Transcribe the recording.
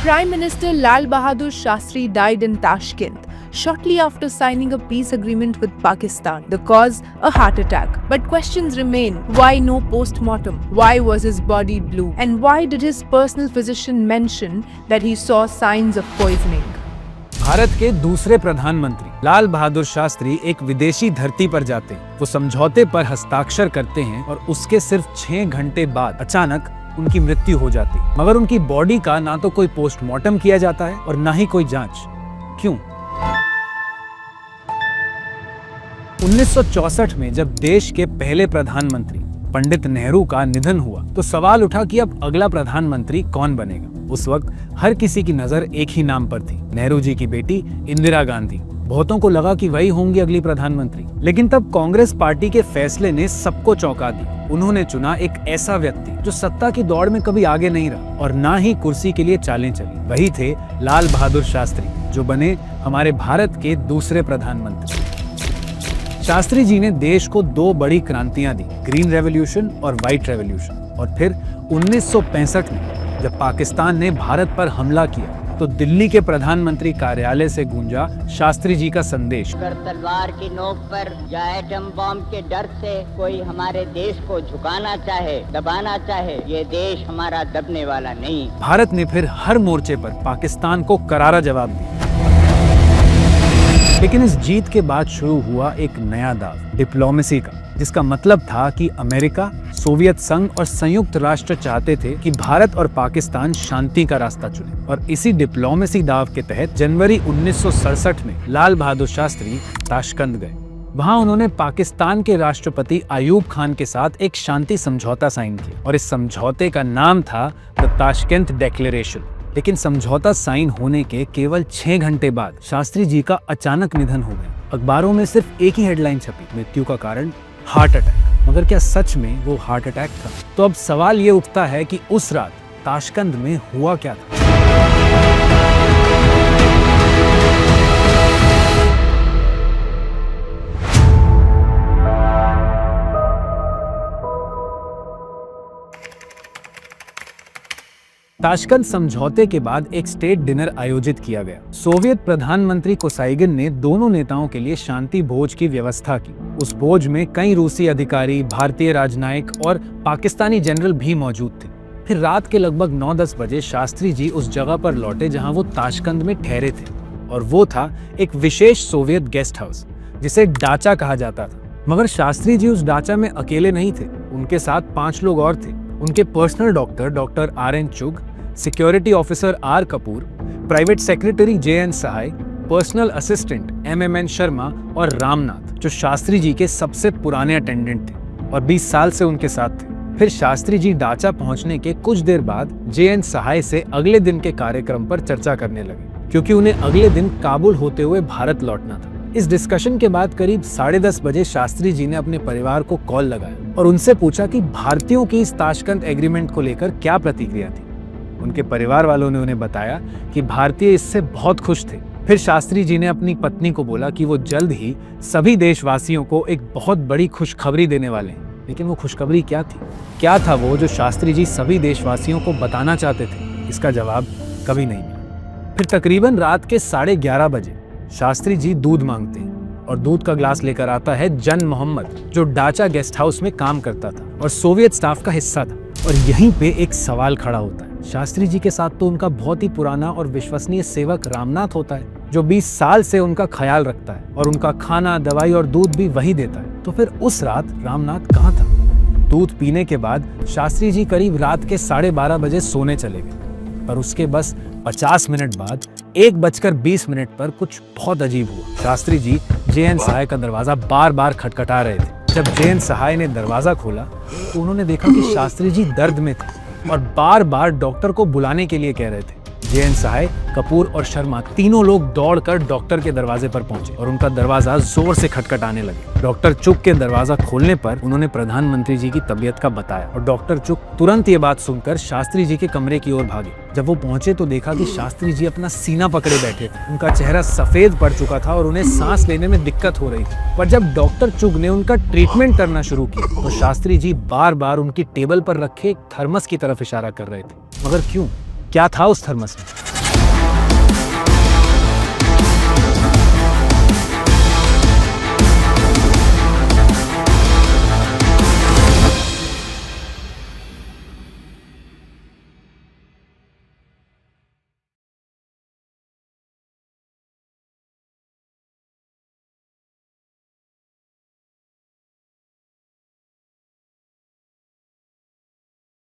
Prime Minister Lal Bahadur Shastri died in Tashkent shortly after signing a peace agreement with Pakistan. The cause, a heart attack. But questions remain. Why no post-mortem? Why was his body blue? And why did his personal physician mention that he saw signs of poisoning? Bharat के दूसरे प्रधानमंत्री लाल बहादुर शास्त्री एक विदेशी धरती पर जाते हैं। वो समझौते पर हस्ताक्षर करते हैं और उसके सिर्फ 6 घंटे बाद अचानक उनकी मृत्यु हो जाती है। मगर उनकी बॉडी का ना तो कोई पोस्टमार्टम किया जाता है और ना ही कोई जांच। क्यों? 1964 में जब देश के पहले प्रधानमंत्री पंडित नेहरू का निधन हुआ तो सवाल उठा कि अब अगला प्रधानमंत्री कौन बनेगा। उस वक्त हर किसी की नजर एक ही नाम पर थी, नेहरू जी की बेटी इंदिरा गांधी। बहुतों को लगा कि वही होंगी अगली प्रधानमंत्री। लेकिन तब कांग्रेस पार्टी के फैसले ने सबको चौंका दिया। उन्होंने चुना एक ऐसा व्यक्ति जो सत्ता की दौड़ में कभी आगे नहीं रहा और ना ही कुर्सी के लिए चालें चली। वही थे लाल बहादुर शास्त्री, जो बने हमारे भारत के दूसरे प्रधानमंत्री। शास्त्री जी ने देश को 2 बड़ी क्रांतियां दी, ग्रीन रेवोल्यूशन और व्हाइट रेवोल्यूशन। और फिर 1965 में जब पाकिस्तान ने भारत पर हमला किया तो दिल्ली के प्रधानमंत्री कार्यालय से गूंजा शास्त्री जी का संदेश। अगर तलवार की नोक पर या एटम बम के डर से कोई हमारे देश को झुकाना चाहे, दबाना चाहे, ये देश हमारा दबने वाला नहीं। भारत ने फिर हर मोर्चे पर पाकिस्तान को करारा जवाब दिया। लेकिन इस जीत के बाद शुरू हुआ एक नया दाव, डिप्लोमेसी का, जिसका मतलब था कि अमेरिका, सोवियत संघ और संयुक्त राष्ट्र चाहते थे कि भारत और पाकिस्तान शांति का रास्ता चुने। और इसी डिप्लोमेसी दाव के तहत जनवरी 1967 में लाल बहादुर शास्त्री ताशकंद गए। वहां उन्होंने पाकिस्तान के राष्ट्रपति अयूब खान के साथ एक शांति समझौता साइन किया और इस समझौते का नाम था द ताशकंद डिक्लेरेशन। लेकिन समझौता साइन होने के केवल 6 घंटे बाद शास्त्री जी का अचानक निधन हो गया। अखबारों में सिर्फ एक ही हेडलाइन छपी, मृत्यु का कारण हार्ट अटैक। मगर क्या सच में वो हार्ट अटैक था? तो अब सवाल ये उठता है कि उस रात ताशकंद में हुआ क्या था? ताशकंद समझौते के बाद एक स्टेट डिनर आयोजित किया गया। सोवियत प्रधानमंत्री कोसाइगिन ने दोनों नेताओं के लिए शांति भोज की व्यवस्था की। उस भोज में कई रूसी अधिकारी, भारतीय राजनयिक और पाकिस्तानी जनरल भी मौजूद थे। फिर रात के लगभग 9-10 बजे शास्त्री जी उस जगह पर लौटे जहां वो ताशकंद में ठहरे थे, और वो था एक विशेष सोवियत गेस्ट हाउस जिसे डाचा कहा जाता था। मगर शास्त्री जी उस डाचा में अकेले नहीं थे, उनके साथ 5 लोग और थे। उनके पर्सनल डॉक्टर RN चुग, security officer R Kapoor, private secretary JN सहाय, पर्सनल असिस्टेंट MMN शर्मा और रामनाथ, जो शास्त्री जी के सबसे पुराने अटेंडेंट थे और 20 साल से उनके साथ थे। फिर शास्त्री जी डाचा पहुंचने के कुछ देर बाद JN सहाय से अगले दिन के कार्यक्रम पर चर्चा करने लगे, क्योंकि उन्हें अगले दिन काबुल होते हुए भारत लौटना था। इस डिस्कशन के बाद करीब 10:30 बजे शास्त्री जी ने अपने परिवार को कॉल लगाया और उनसे पूछा कि भारतीयों की इस ताशकंद एग्रीमेंट को लेकर क्या प्रतिक्रिया थी। उनके परिवार वालों ने उन्हें बताया कि भारतीय इससे बहुत खुश थे। फिर शास्त्री जी ने अपनी पत्नी को बोला कि वो जल्द ही सभी देशवासियों को एक बहुत बड़ी खुशखबरी देने वाले हैं। लेकिन वो खुशखबरी क्या थी? क्या था वो जो शास्त्री जी सभी देशवासियों को बताना चाहते थे? इसका जवाब कभी नहीं मिला। फिर तकरीबन रात के 11:30 बजे शास्त्री जी दूध मांगते हैं और दूध का ग्लास लेकर आता है जन मोहम्मद, जो डाचा गेस्ट हाउस में काम करता था और सोवियत स्टाफ का हिस्सा था। और यहीं पे एक सवाल खड़ा होता है। शास्त्री जी के साथ तो उनका बहुत ही पुराना और विश्वसनीय सेवक रामनाथ होता है, जो 20 साल से उनका ख्याल रखता है और उनका खाना, दवाई और दूध भी वही देता है। तो फिर उस रात रामनाथ कहाँ था? दूध पीने के बाद शास्त्री जी करीब रात के 12:30 बजे सोने चले गए, पर उसके बस 50 मिनट बाद 1:20 पर कुछ बहुत अजीब हुआ। शास्त्री जी JN सहाय का दरवाजा बार-बार खटखटा रहे थे। जब JN सहाय ने दरवाजा खोला तो उन्होंने देखा कि शास्त्री जी दर्द में थे और बार-बार डॉक्टर को बुलाने के लिए कह रहे थे। JN सहाय, कपूर और शर्मा तीनों लोग दौड़कर डॉक्टर के दरवाजे पर पहुंचे और उनका दरवाजा जोर से खटखटाने लगे। डॉक्टर चुग के दरवाजा खोलने पर उन्होंने प्रधानमंत्री जी की तबीयत का बताया और डॉक्टर चुग तुरंत ये बात सुनकर शास्त्री जी के कमरे की ओर भागे। जब वो पहुंचे तो देखा कि शास्त्री जी अपना सीना पकड़े बैठे थे। उनका चेहरा सफेद पड़ चुका था और उन्हें सांस लेने में दिक्कत हो रही थी। पर जब डॉक्टर चुग ने उनका ट्रीटमेंट करना शुरू किया तो शास्त्री जी बार-बार उनकी टेबल पर रखे एक थर्मस की तरफ इशारा कर रहे थे। मगर क्यों? क्या था उस थर्मस में?